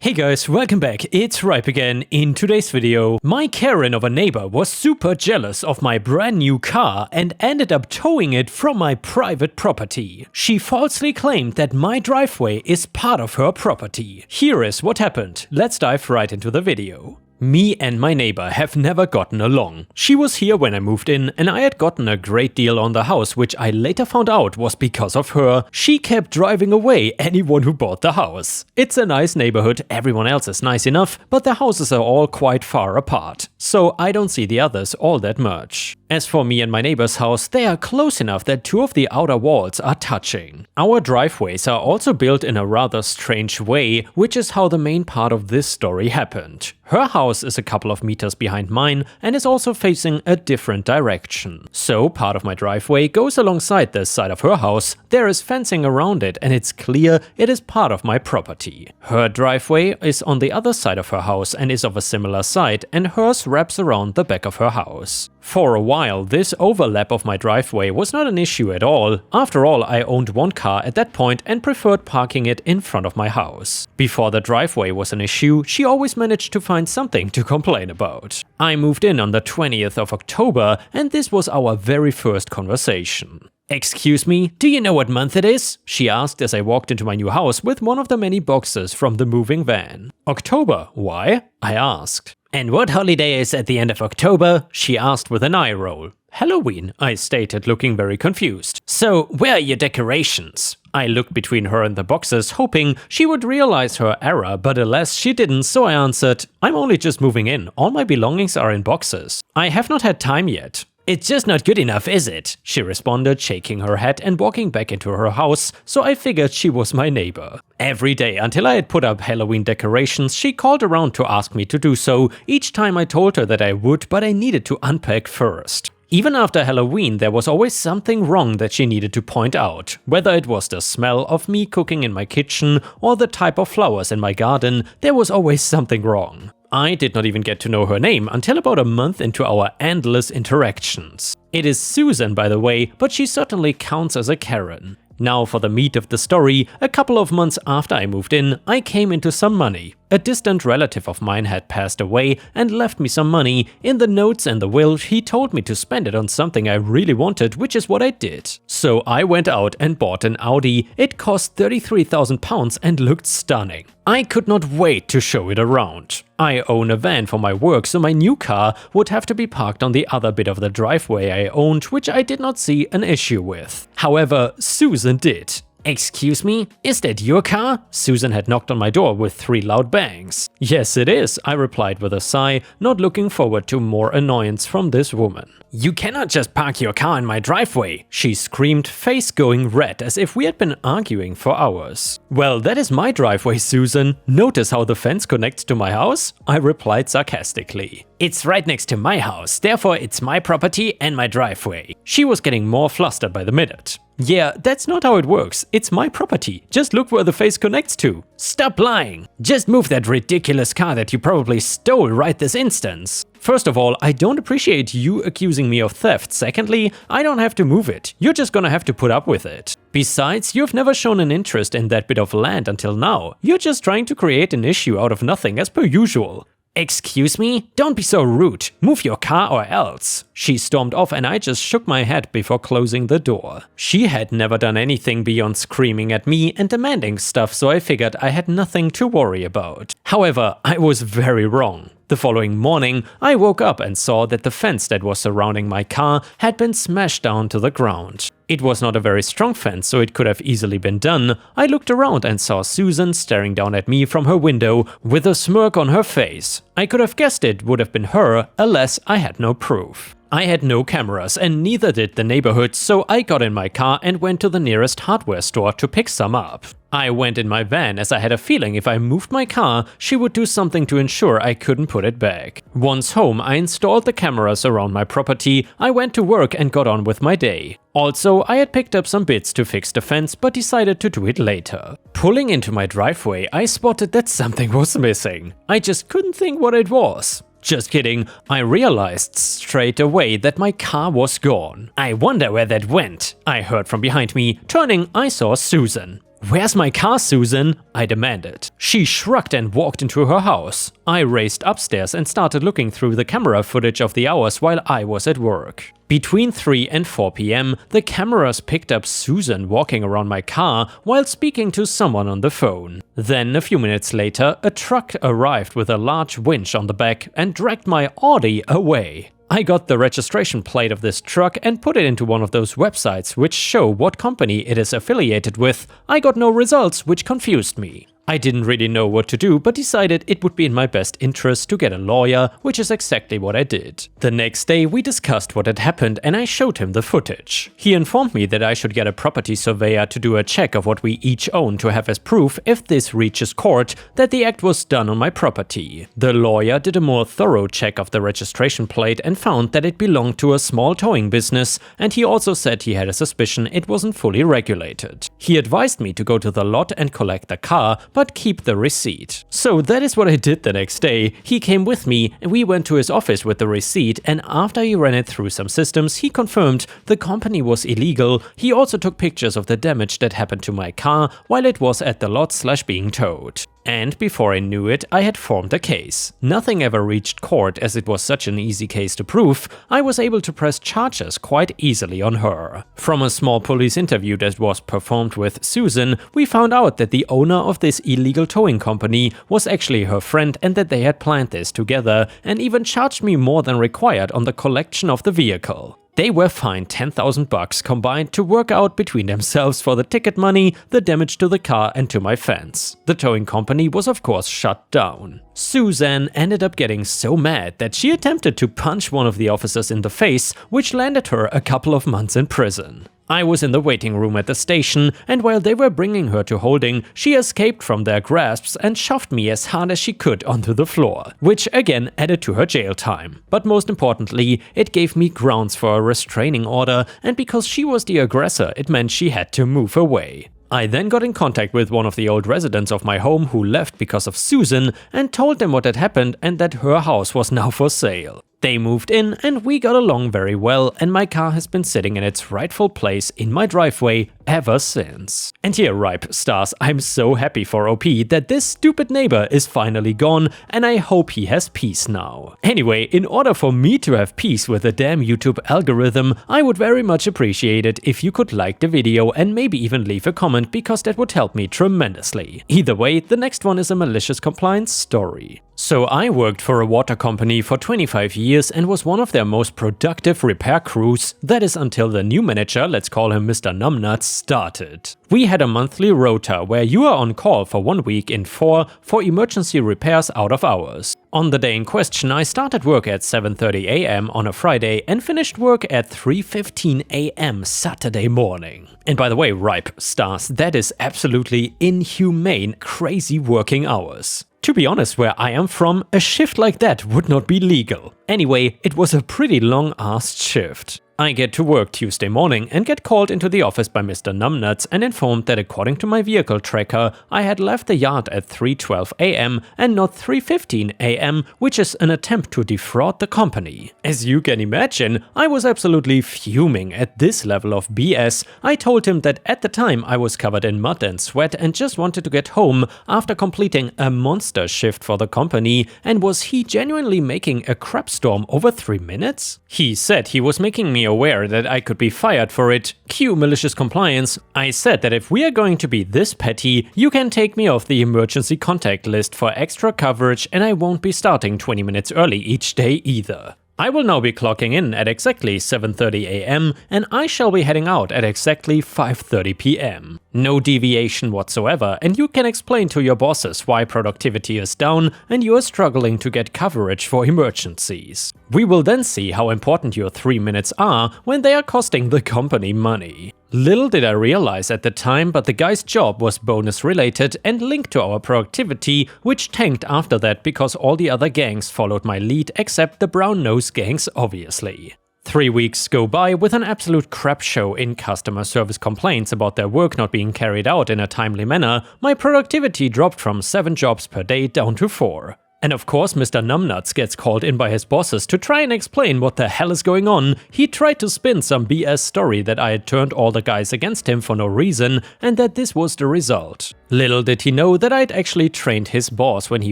Hey guys, welcome back, it's Ripe again. In today's video, my Karen of a neighbor was super jealous of my brand new car and ended up towing it from my private property. She falsely claimed that my driveway is part of her property. Here is what happened, let's dive right into the video. Me and my neighbor have never gotten along. She was here when I moved in and I had gotten a great deal on the house, which I later found out was because of her. She kept driving away anyone who bought the house. It's a nice neighborhood, everyone else is nice enough, but the houses are all quite far apart, so I don't see the others all that much. As for me and my neighbor's house, they are close enough that two of the outer walls are touching. Our driveways are also built in a rather strange way, which is how the main part of this story happened. Her house is a couple of meters behind mine and is also facing a different direction. So part of my driveway goes alongside the side of her house, there is fencing around it and it's clear it is part of my property. Her driveway is on the other side of her house and is of a similar side, and hers wraps around the back of her house. For a while, this overlap of my driveway was not an issue at all. After all, I owned one car at that point and preferred parking it in front of my house. Before the driveway was an issue, she always managed to find something to complain about. I moved in on the 20th of October and this was our very first conversation. "Excuse me, do you know what month it is?" she asked as I walked into my new house with one of the many boxes from the moving van. "October, why?" I asked. "And what holiday is at the end of October?" she asked with an eye roll. "Halloween," I stated, looking very confused. "So, where are your decorations?" I looked between her and the boxes, hoping she would realize her error, but alas she didn't, so I answered, "I'm only just moving in, all my belongings are in boxes. I have not had time yet." "It's just not good enough, is it?" she responded, shaking her head and walking back into her house, so I figured she was my neighbor. Every day until I had put up Halloween decorations, she called around to ask me to do so. Each time I told her that I would, but I needed to unpack first. Even after Halloween, there was always something wrong that she needed to point out. Whether it was the smell of me cooking in my kitchen or the type of flowers in my garden, there was always something wrong. I did not even get to know her name until about a month into our endless interactions. It is Susan, by the way, but she certainly counts as a Karen. Now for the meat of the story, a couple of months after I moved in, I came into some money. A distant relative of mine had passed away and left me some money. In the notes and the will, he told me to spend it on something I really wanted, which is what I did. So I went out and bought an Audi. It cost £33,000 and looked stunning. I could not wait to show it around. I own a van for my work, so my new car would have to be parked on the other bit of the driveway I owned, which I did not see an issue with. However, Susan did. "Excuse me, is that your car?" Susan had knocked on my door with 3 loud bangs. "Yes, it is," I replied with a sigh, not looking forward to more annoyance from this woman. "You cannot just park your car in my driveway," she screamed, face going red as if we had been arguing for hours. "Well, that is my driveway, Susan. Notice how the fence connects to my house?" I replied sarcastically. "It's right next to my house, therefore it's my property and my driveway." She was getting more flustered by the minute. "Yeah, that's not how it works. It's my property. Just look where the face connects to." "Stop lying. Just move that ridiculous car that you probably stole right this instant." "First of all, I don't appreciate you accusing me of theft. Secondly, I don't have to move it. You're just gonna have to put up with it. Besides, you've never shown an interest in that bit of land until now. You're just trying to create an issue out of nothing as per usual." "Excuse me? Don't be so rude. Move your car or else." She stormed off and I just shook my head before closing the door. She had never done anything beyond screaming at me and demanding stuff, so I figured I had nothing to worry about. However, I was very wrong. The following morning, I woke up and saw that the fence that was surrounding my car had been smashed down to the ground. It was not a very strong fence, so it could have easily been done. I looked around and saw Susan staring down at me from her window with a smirk on her face. I could have guessed it would have been her, alas I had no proof. I had no cameras and neither did the neighborhood, so I got in my car and went to the nearest hardware store to pick some up. I went in my van as I had a feeling if I moved my car, she would do something to ensure I couldn't put it back. Once home, I installed the cameras around my property, I went to work and got on with my day. Also, I had picked up some bits to fix the fence, but decided to do it later. Pulling into my driveway, I spotted that something was missing. I just couldn't think what it was. Just kidding, I realized straight away that my car was gone. "I wonder where that went," I heard from behind me. Turning, I saw Susan. "Where's my car, Susan?" I demanded. She shrugged and walked into her house. I raced upstairs and started looking through the camera footage of the hours while I was at work. Between 3 and 4 p.m, the cameras picked up Susan walking around my car while speaking to someone on the phone. Then, a few minutes later, a truck arrived with a large winch on the back and dragged my Audi away. I got the registration plate of this truck and put it into one of those websites which show what company it is affiliated with. I got no results, which confused me. I didn't really know what to do, but decided it would be in my best interest to get a lawyer, which is exactly what I did. The next day we discussed what had happened and I showed him the footage. He informed me that I should get a property surveyor to do a check of what we each own to have as proof, if this reaches court, that the act was done on my property. The lawyer did a more thorough check of the registration plate and found that it belonged to a small towing business, and he also said he had a suspicion it wasn't fully regulated. He advised me to go to the lot and collect the car, but keep the receipt. So that is what I did the next day. He came with me and we went to his office with the receipt, and after he ran it through some systems, he confirmed the company was illegal. He also took pictures of the damage that happened to my car while it was at the lot / being towed. And before I knew it, I had formed a case. Nothing ever reached court as it was such an easy case to prove. I was able to press charges quite easily on her. From a small police interview that was performed with Susan, we found out that the owner of this illegal towing company was actually her friend and that they had planned this together, and even charged me more than required on the collection of the vehicle. They were fined $10,000 combined to work out between themselves for the ticket money, the damage to the car and to my fence. The towing company was of course shut down. Susan ended up getting so mad that she attempted to punch one of the officers in the face, which landed her a couple of months in prison. I was in the waiting room at the station, and while they were bringing her to holding, she escaped from their grasps and shoved me as hard as she could onto the floor, which again added to her jail time. But most importantly, it gave me grounds for a restraining order, and because she was the aggressor, it meant she had to move away. I then got in contact with one of the old residents of my home who left because of Susan and told them what had happened and that her house was now for sale. They moved in and we got along very well, and my car has been sitting in its rightful place in my driveway ever since. And here, Ripe Stars, I'm so happy for OP that this stupid neighbor is finally gone, and I hope he has peace now. Anyway, in order for me to have peace with the damn YouTube algorithm, I would very much appreciate it if you could like the video and maybe even leave a comment, because that would help me tremendously. Either way, the next one is a malicious compliance story. So I worked for a water company for 25 years and was one of their most productive repair crews, that is until the new manager, let's call him Mr. Numbnuts, started. We had a monthly rota where you are on call for 1 week in 4 for emergency repairs out of hours. On the day in question, I started work at 7:30 a.m. on a Friday and finished work at 3:15 a.m. Saturday morning. And by the way, Ripe Stars, that is absolutely inhumane, crazy working hours. To be honest, where I am from, a shift like that would not be legal. Anyway, it was a pretty long-assed shift. I get to work Tuesday morning and get called into the office by Mr. Numbnuts and informed that according to my vehicle tracker, I had left the yard at 3:12 a.m. and not 3:15 a.m., which is an attempt to defraud the company. As you can imagine, I was absolutely fuming at this level of BS. I told him that at the time I was covered in mud and sweat and just wanted to get home after completing a monster shift for the company, and was he genuinely making a crap storm over 3 minutes? He said he was making me aware that I could be fired for it. Cue malicious compliance. I said that if we are going to be this petty, you can take me off the emergency contact list for extra coverage, and I won't be starting 20 minutes early each day either. I will now be clocking in at exactly 7:30 a.m. and I shall be heading out at exactly 5:30 p.m. No deviation whatsoever, and you can explain to your bosses why productivity is down and you are struggling to get coverage for emergencies. We will then see how important your 3 minutes are when they are costing the company money. Little did I realize at the time, but the guy's job was bonus related and linked to our productivity, which tanked after that because all the other gangs followed my lead except the brown nose gangs, obviously. 3 weeks go by with an absolute crap show in customer service complaints about their work not being carried out in a timely manner. My productivity dropped from 7 jobs per day down to 4. And of course, Mr. Numbnuts gets called in by his bosses to try and explain what the hell is going on. He tried to spin some BS story that I had turned all the guys against him for no reason, and that this was the result. Little did he know that I'd actually trained his boss when he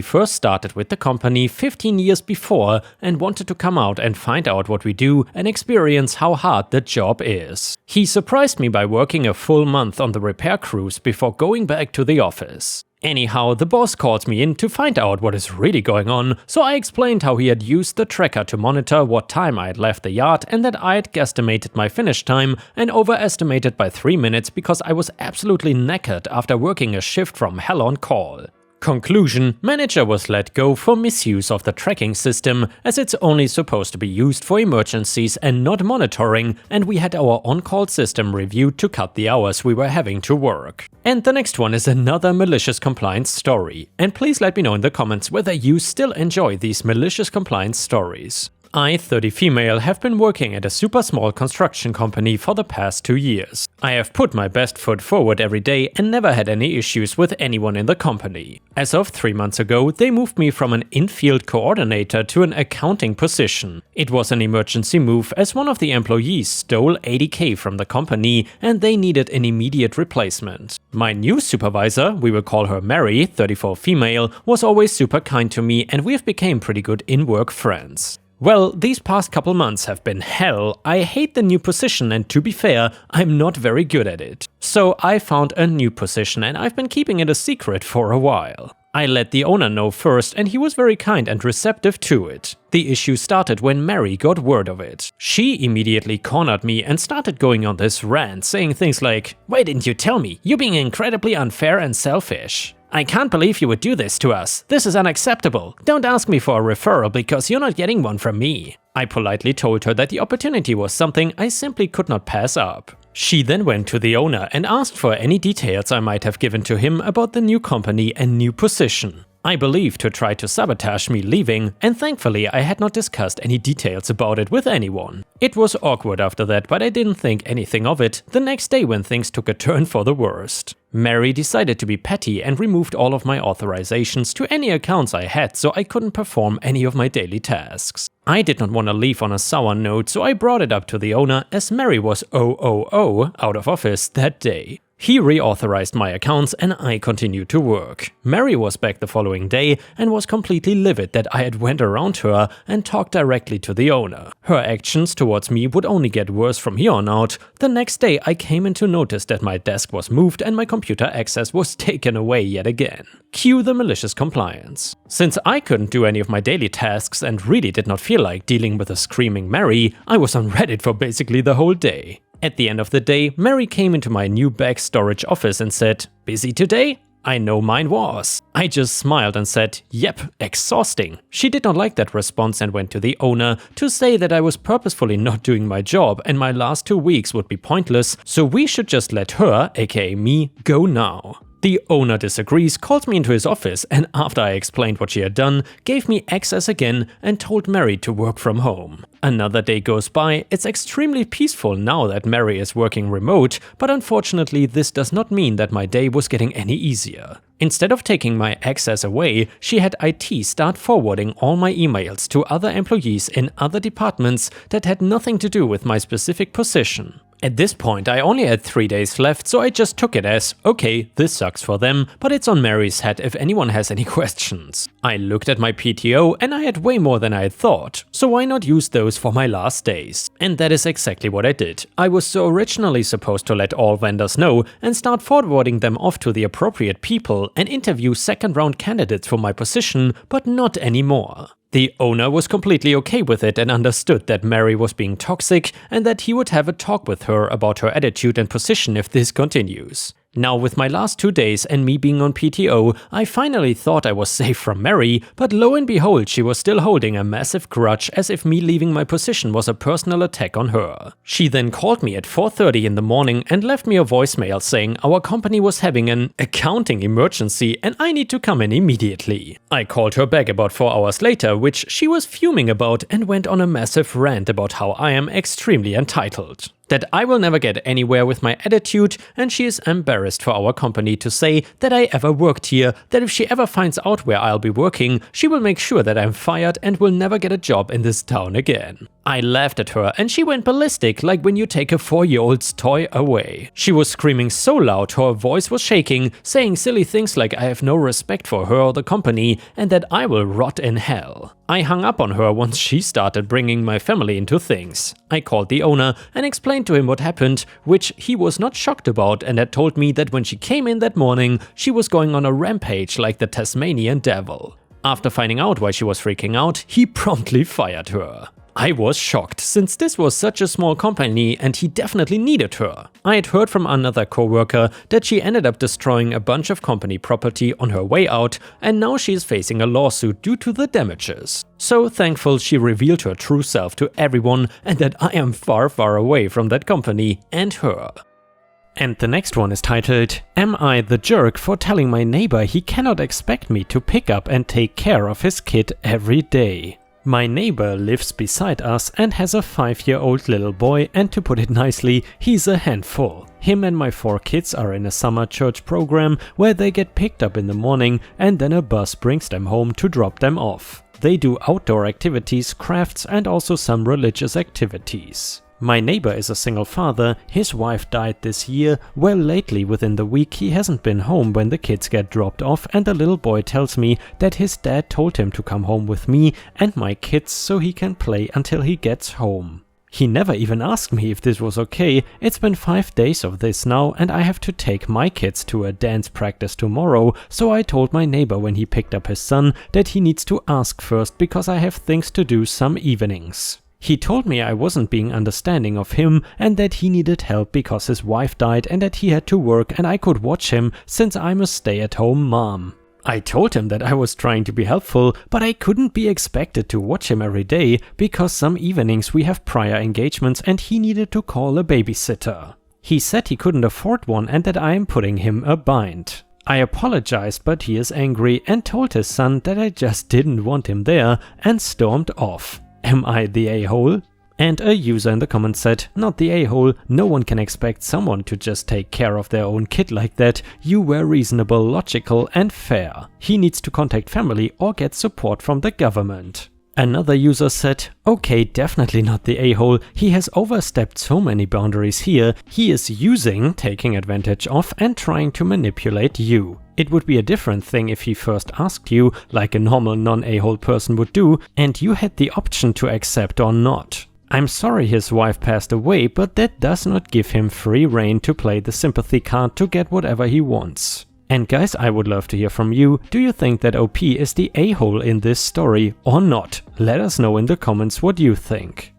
first started with the company 15 years before and wanted to come out and find out what we do and experience how hard the job is. He surprised me by working a full month on the repair crews before going back to the office. Anyhow, the boss called me in to find out what is really going on, so I explained how he had used the tracker to monitor what time I had left the yard and that I had guesstimated my finish time and overestimated by 3 minutes because I was absolutely knackered after working a shift from hell on call. Conclusion: manager was let go for misuse of the tracking system, as it's only supposed to be used for emergencies and not monitoring, and we had our on-call system reviewed to cut the hours we were having to work. And the next one is another malicious compliance story, and please let me know in the comments whether you still enjoy these malicious compliance stories. I, 30 female, have been working at a super small construction company for the past 2 years. I have put my best foot forward every day and never had any issues with anyone in the company. As of 3 months ago, they moved me from an in-field coordinator to an accounting position. It was an emergency move as one of the employees stole 80k from the company and they needed an immediate replacement. My new supervisor, we will call her Mary, 34 female, was always super kind to me and we have become pretty good in-work friends. Well, these past couple months have been hell. I hate the new position and to be fair, I'm not very good at it. So I found a new position and I've been keeping it a secret for a while. I let the owner know first and he was very kind and receptive to it. The issue started when Mary got word of it. She immediately cornered me and started going on this rant, saying things like, "Why didn't you tell me? You're being incredibly unfair and selfish. I can't believe you would do this to us. This is unacceptable. Don't ask me for a referral because you're not getting one from me." I politely told her that the opportunity was something I simply could not pass up. She then went to the owner and asked for any details I might have given to him about the new company and new position. I believe to try to sabotage me leaving, and thankfully I had not discussed any details about it with anyone. It was awkward after that, but I didn't think anything of it the next day when things took a turn for the worst. Mary decided to be petty and removed all of my authorizations to any accounts I had so I couldn't perform any of my daily tasks. I did not want to leave on a sour note, so I brought it up to the owner as Mary was out of office that day. He reauthorized my accounts and I continued to work. Mary was back the following day and was completely livid that I had went around her and talked directly to the owner. Her actions towards me would only get worse from here on out. The next day I came in to notice that my desk was moved and my computer access was taken away yet again. Cue the malicious compliance. Since I couldn't do any of my daily tasks and really did not feel like dealing with a screaming Mary, I was on Reddit for basically the whole day. At the end of the day, Mary came into my new bag storage office and said, "Busy today?" I know mine was. I just smiled and said, "Yep, exhausting." She did not like that response and went to the owner to say that I was purposefully not doing my job and my last 2 weeks would be pointless, so we should just let her, aka me, go now. The owner disagrees, called me into his office, and after I explained what she had done, gave me access again and told Mary to work from home. Another day goes by. It's extremely peaceful now that Mary is working remote, but unfortunately this does not mean that my day was getting any easier. Instead of taking my access away, she had IT start forwarding all my emails to other employees in other departments that had nothing to do with my specific position. At this point I only had 3 days left, so I just took it as, okay, this sucks for them, but it's on Mary's head if anyone has any questions. I looked at my PTO and I had way more than I had thought, so why not use those for my last days? And that is exactly what I did. I was so originally supposed to let all vendors know and start forwarding them off to the appropriate people and interview second-round candidates for my position, but not anymore. The owner was completely okay with it and understood that Mary was being toxic and that he would have a talk with her about her attitude and position if this continues. Now with my last 2 days and me being on PTO, I finally thought I was safe from Mary, but lo and behold she was still holding a massive grudge as if me leaving my position was a personal attack on her. She then called me at 4:30 in the morning and left me a voicemail saying our company was having an accounting emergency and I need to come in immediately. I called her back about 4 hours later, which she was fuming about and went on a massive rant about how I am extremely entitled. that I will never get anywhere with my attitude, and she is embarrassed for our company to say that I ever worked here, that if she ever finds out where I'll be working, she will make sure that I'm fired and will never get a job in this town again. I laughed at her and she went ballistic, like when you take a 4-year-old's toy away. She was screaming so loud her voice was shaking, saying silly things like I have no respect for her or the company and that I will rot in hell. I hung up on her once she started bringing my family into things. I called the owner and explained to him what happened, which he was not shocked about, and had told me that when she came in that morning, she was going on a rampage like the Tasmanian devil. After finding out why she was freaking out, he promptly fired her. I was shocked, since this was such a small company and he definitely needed her. I had heard from another coworker that she ended up destroying a bunch of company property on her way out, and now she is facing a lawsuit due to the damages. So thankful she revealed her true self to everyone and that I am far, far away from that company and her. And the next one is titled, Am I the jerk for telling my neighbor he cannot expect me to pick up and take care of his kid every day? My neighbor lives beside us and has a 5-year-old little boy, and to put it nicely, he's a handful. Him and my 4 kids are in a summer church program where they get picked up in the morning and then a bus brings them home to drop them off. They do outdoor activities, crafts and also some religious activities. My neighbor is a single father, his wife died this year, well lately within the week he hasn't been home when the kids get dropped off, and the little boy tells me that his dad told him to come home with me and my kids so he can play until he gets home. He never even asked me if this was okay. It's been 5 days of this now and I have to take my kids to a dance practice tomorrow, so I told my neighbor when he picked up his son that he needs to ask first because I have things to do some evenings. He told me I wasn't being understanding of him and that he needed help because his wife died and that he had to work and I could watch him since I'm a stay-at-home mom. I told him that I was trying to be helpful, but I couldn't be expected to watch him every day because some evenings we have prior engagements and he needed to call a babysitter. He said he couldn't afford one and that I am putting him a bind. I apologized, but he is angry and told his son that I just didn't want him there and stormed off. Am I the a-hole? And a user in the comments said, not the a-hole, no one can expect someone to just take care of their own kid like that. You were reasonable, logical and fair. He needs to contact family or get support from the government. Another user said, okay, definitely not the a-hole, he has overstepped so many boundaries here, he is using, taking advantage of and trying to manipulate you. It would be a different thing if he first asked you, like a normal non-a-hole person would do, and you had the option to accept or not. I'm sorry his wife passed away, but that does not give him free rein to play the sympathy card to get whatever he wants. And guys, I would love to hear from you. Do you think that OP is the a-hole in this story or not? Let us know in the comments what you think.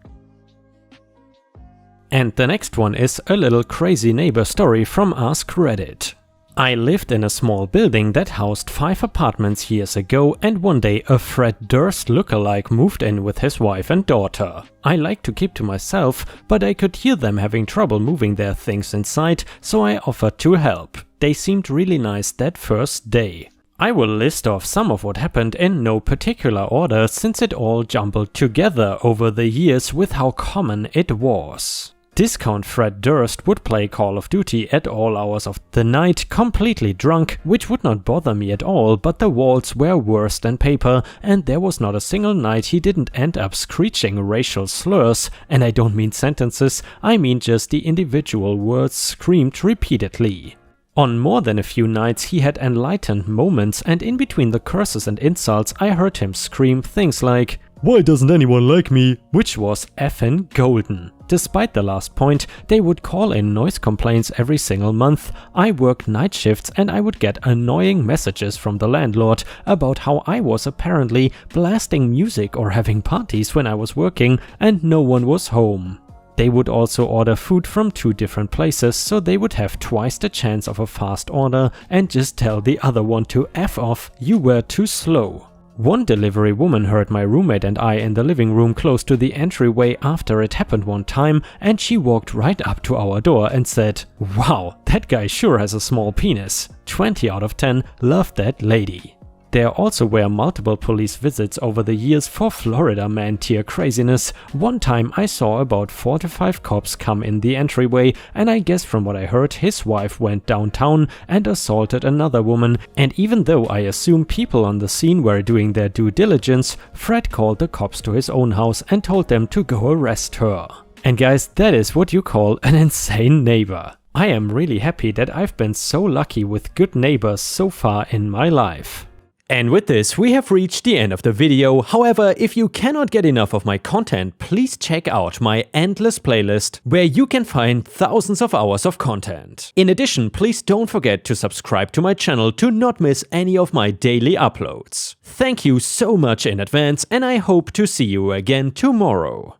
And the next one is a little crazy neighbor story from Ask Reddit. I lived in a small building that housed 5 apartments years ago, and one day a Fred Durst lookalike moved in with his wife and daughter. I like to keep to myself, but I could hear them having trouble moving their things inside, so I offered to help. They seemed really nice that first day. I will list off some of what happened in no particular order since it all jumbled together over the years with how common it was. Discount Fred Durst would play Call of Duty at all hours of the night, completely drunk, which would not bother me at all, but the walls were worse than paper, and there was not a single night he didn't end up screeching racial slurs, and I don't mean sentences, I mean just the individual words screamed repeatedly. On more than a few nights he had enlightened moments, and in between the curses and insults I heard him scream things like, "Why doesn't anyone like me?" which was effing golden. Despite the last point, they would call in noise complaints every single month. I worked night shifts and I would get annoying messages from the landlord about how I was apparently blasting music or having parties when I was working and no one was home. They would also order food from 2 different places, so they would have twice the chance of a fast order and just tell the other one to F off, you were too slow. One delivery woman heard my roommate and I in the living room close to the entryway after it happened one time, and she walked right up to our door and said, "Wow, that guy sure has a small penis." 20 out of 10 loved that lady. There also were multiple police visits over the years for Florida man tier craziness. One time I saw about 4 to 5 cops come in the entryway, and I guess from what I heard his wife went downtown and assaulted another woman, and even though I assume people on the scene were doing their due diligence, Fred called the cops to his own house and told them to go arrest her. And guys, that is what you call an insane neighbor. I am really happy that I've been so lucky with good neighbors so far in my life. And with this, we have reached the end of the video. However, if you cannot get enough of my content, please check out my endless playlist, where you can find thousands of hours of content. In addition, please don't forget to subscribe to my channel to not miss any of my daily uploads. Thank you so much in advance, and I hope to see you again tomorrow.